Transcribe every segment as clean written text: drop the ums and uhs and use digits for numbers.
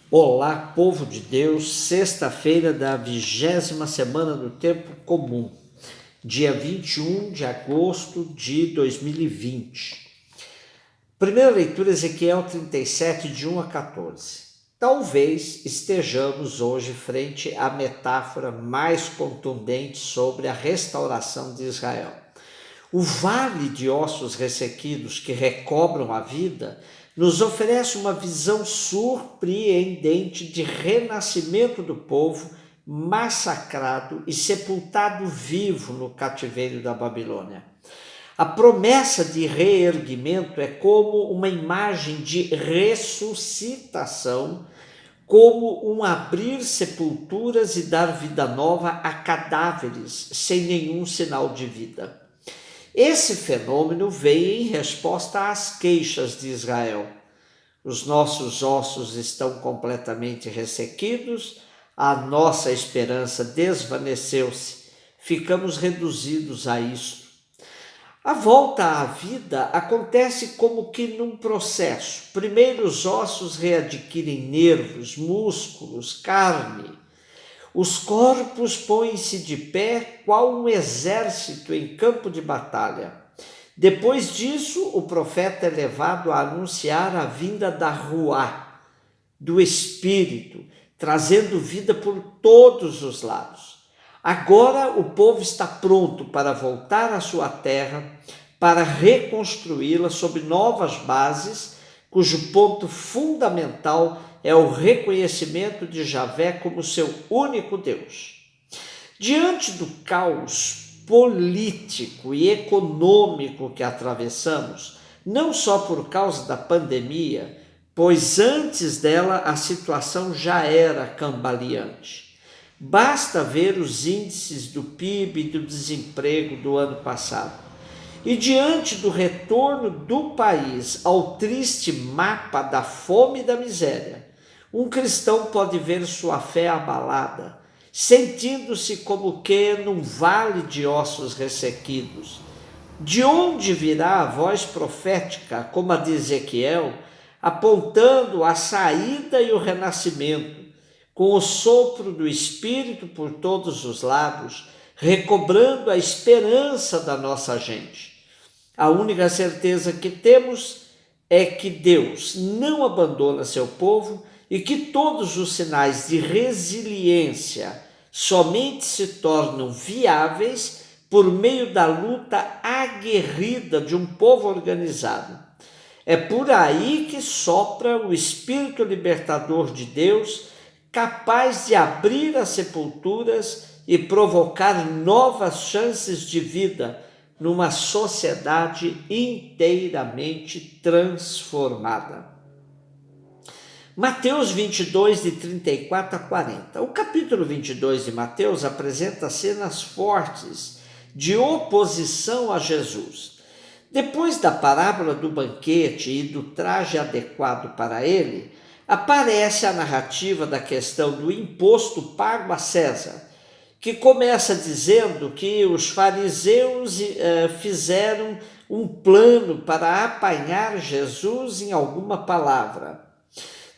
Olá, povo de Deus, sexta-feira da 20ª semana do Tempo Comum, dia 21 de agosto de 2020. Primeira leitura, Ezequiel 37, de 1 a 14. Talvez estejamos hoje frente à metáfora mais contundente sobre a restauração de Israel. O vale de ossos ressequidos que recobram a vida nos oferece uma visão surpreendente de renascimento do povo massacrado e sepultado vivo no cativeiro da Babilônia. A promessa de reerguimento é como uma imagem de ressuscitação, como um abrir sepulturas e dar vida nova a cadáveres sem nenhum sinal de vida. Esse fenômeno veio em resposta às queixas de Israel. Os nossos ossos estão completamente ressequidos, a nossa esperança desvaneceu-se, ficamos reduzidos a isso. A volta à vida acontece como que num processo. Primeiro os ossos readquirem nervos, músculos, carne. Os corpos põem-se de pé qual um exército em campo de batalha. Depois disso, o profeta é levado a anunciar a vinda da Ruá, do Espírito, trazendo vida por todos os lados. Agora o povo está pronto para voltar à sua terra, para reconstruí-la sob novas bases, cujo ponto fundamental é o reconhecimento de Javé como seu único Deus. Diante do caos político e econômico que atravessamos, não só por causa da pandemia, pois antes dela a situação já era cambaleante. Basta ver os índices do PIB e do desemprego do ano passado. E diante do retorno do país ao triste mapa da fome e da miséria, um cristão pode ver sua fé abalada, sentindo-se como que num vale de ossos ressequidos. De onde virá a voz profética, como a de Ezequiel, apontando a saída e o renascimento, com o sopro do Espírito por todos os lados, recobrando a esperança da nossa gente? A única certeza que temos é que Deus não abandona seu povo e que todos os sinais de resiliência somente se tornam viáveis por meio da luta aguerrida de um povo organizado. É por aí que sopra o Espírito libertador de Deus, capaz de abrir as sepulturas e provocar novas chances de vida numa sociedade inteiramente transformada. Mateus 22, de 34 a 40. O capítulo 22 de Mateus apresenta cenas fortes de oposição a Jesus. Depois da parábola do banquete e do traje adequado para ele, aparece a narrativa da questão do imposto pago a César, que começa dizendo que os fariseus fizeram um plano para apanhar Jesus em alguma palavra.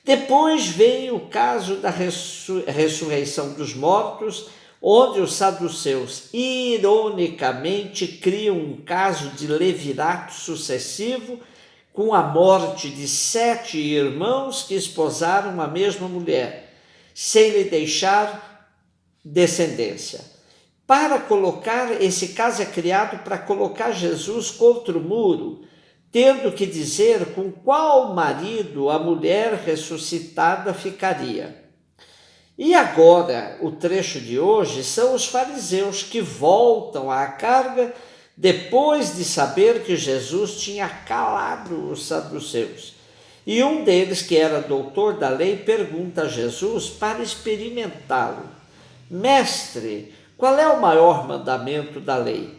Depois vem o caso da ressurreição dos mortos, onde os saduceus ironicamente criam um caso de levirato sucessivo com a morte de 7 irmãos que esposaram a mesma mulher, sem lhe deixar descendência. Esse caso é criado para colocar Jesus contra o muro, tendo que dizer com qual marido a mulher ressuscitada ficaria. E agora, o trecho de hoje são os fariseus que voltam à carga depois de saber que Jesus tinha calado os saduceus. E um deles, que era doutor da lei, pergunta a Jesus para experimentá-lo: Mestre, qual é o maior mandamento da lei?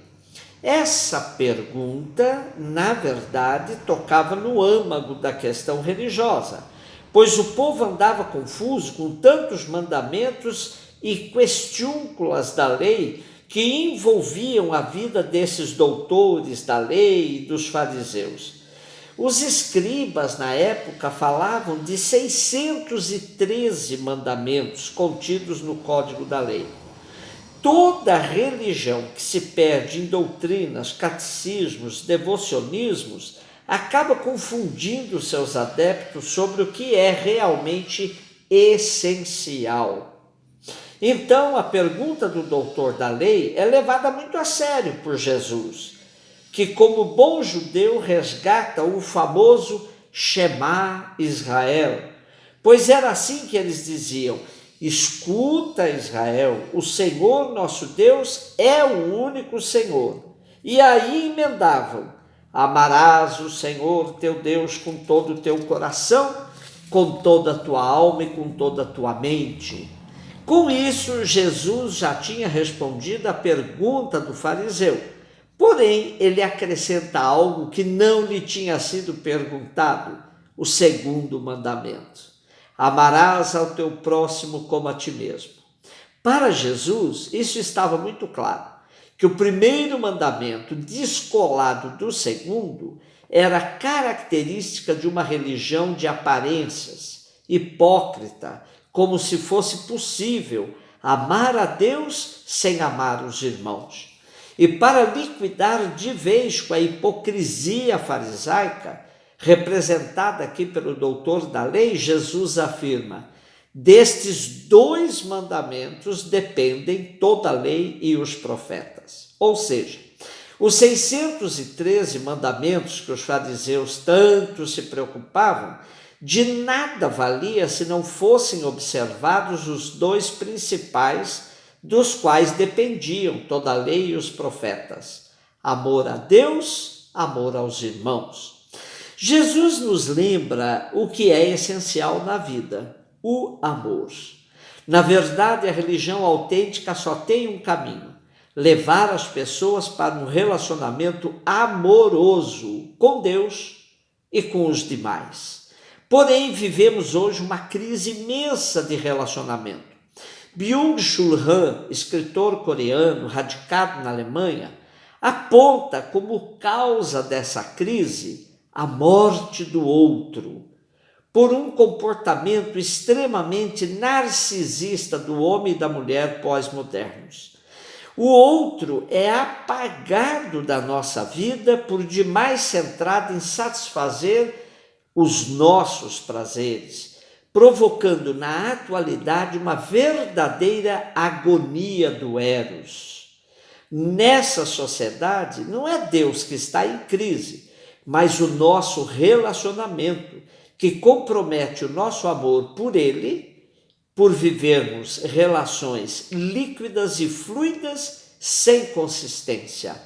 Essa pergunta, na verdade, tocava no âmago da questão religiosa, pois o povo andava confuso com tantos mandamentos e questiúnculas da lei que envolviam a vida desses doutores da lei e dos fariseus. Os escribas, na época, falavam de 613 mandamentos contidos no Código da Lei. Toda religião que se perde em doutrinas, catecismos, devocionismos, acaba confundindo seus adeptos sobre o que é realmente essencial. Então, a pergunta do doutor da lei é levada muito a sério por Jesus, que, como bom judeu, resgata o famoso Shema Israel, pois era assim que eles diziam: escuta, Israel, o Senhor nosso Deus é o único Senhor. E aí emendavam: amarás o Senhor teu Deus com todo o teu coração, com toda a tua alma e com toda a tua mente. Com isso, Jesus já tinha respondido à pergunta do fariseu. Porém, ele acrescenta algo que não lhe tinha sido perguntado, o segundo mandamento: amarás ao teu próximo como a ti mesmo. Para Jesus, isso estava muito claro, que o primeiro mandamento, descolado do segundo, era característica de uma religião de aparências, hipócrita, como se fosse possível amar a Deus sem amar os irmãos. E para liquidar de vez com a hipocrisia farisaica, representada aqui pelo doutor da lei, Jesus afirma: destes dois mandamentos dependem toda a lei e os profetas. Ou seja, os 613 mandamentos que os fariseus tanto se preocupavam, de nada valia se não fossem observados os dois principais, dos quais dependiam toda a lei e os profetas: amor a Deus, amor aos irmãos. Jesus nos lembra o que é essencial na vida: o amor. Na verdade, a religião autêntica só tem um caminho: levar as pessoas para um relacionamento amoroso com Deus e com os demais. Porém, vivemos hoje uma crise imensa de relacionamento. Byung-Chul Han, escritor coreano radicado na Alemanha, aponta como causa dessa crise a morte do outro, por um comportamento extremamente narcisista do homem e da mulher pós-modernos. O outro é apagado da nossa vida por demais centrado em satisfazer os nossos prazeres, provocando na atualidade uma verdadeira agonia do eros. Nessa sociedade, não é Deus que está em crise, mas o nosso relacionamento, que compromete o nosso amor por Ele, por vivermos relações líquidas e fluidas sem consistência.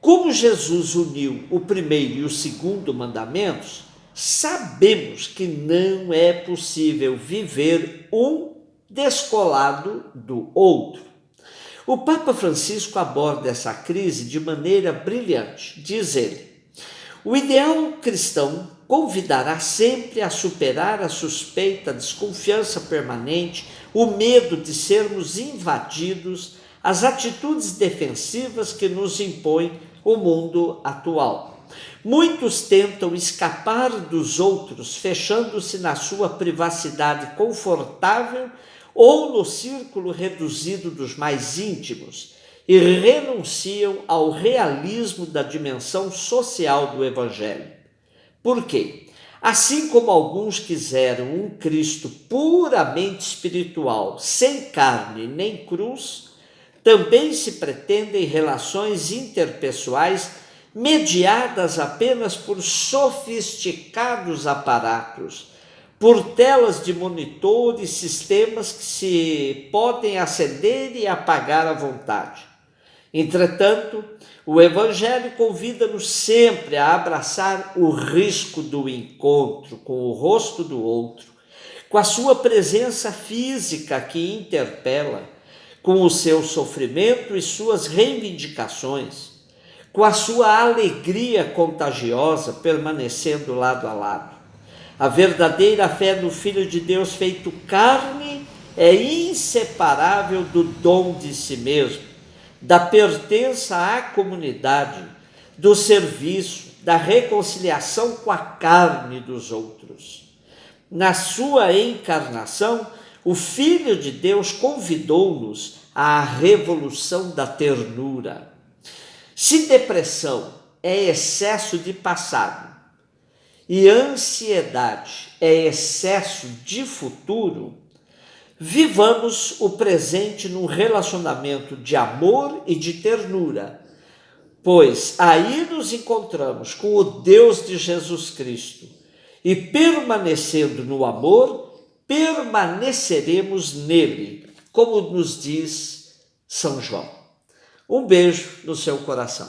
Como Jesus uniu o primeiro e o segundo mandamentos, sabemos que não é possível viver um descolado do outro. O Papa Francisco aborda essa crise de maneira brilhante. Diz ele: o ideal cristão convidará sempre a superar a suspeita, a desconfiança permanente, o medo de sermos invadidos, as atitudes defensivas que nos impõe o mundo atual. Muitos tentam escapar dos outros, fechando-se na sua privacidade confortável ou no círculo reduzido dos mais íntimos, e renunciam ao realismo da dimensão social do Evangelho. Por quê? Assim como alguns quiseram um Cristo puramente espiritual, sem carne nem cruz, também se pretendem relações interpessoais mediadas apenas por sofisticados aparatos, por telas de monitor e sistemas que se podem acender e apagar à vontade. Entretanto, o Evangelho convida-nos sempre a abraçar o risco do encontro com o rosto do outro, com a sua presença física que interpela, com o seu sofrimento e suas reivindicações, com a sua alegria contagiosa permanecendo lado a lado. A verdadeira fé no Filho de Deus feito carne é inseparável do dom de si mesmo, da pertença à comunidade, do serviço, da reconciliação com a carne dos outros. Na sua encarnação, o Filho de Deus convidou-nos à revolução da ternura. Se depressão é excesso de passado e ansiedade é excesso de futuro, vivamos o presente num relacionamento de amor e de ternura, pois aí nos encontramos com o Deus de Jesus Cristo e, permanecendo no amor, permaneceremos nele, como nos diz São João. Um beijo no seu coração.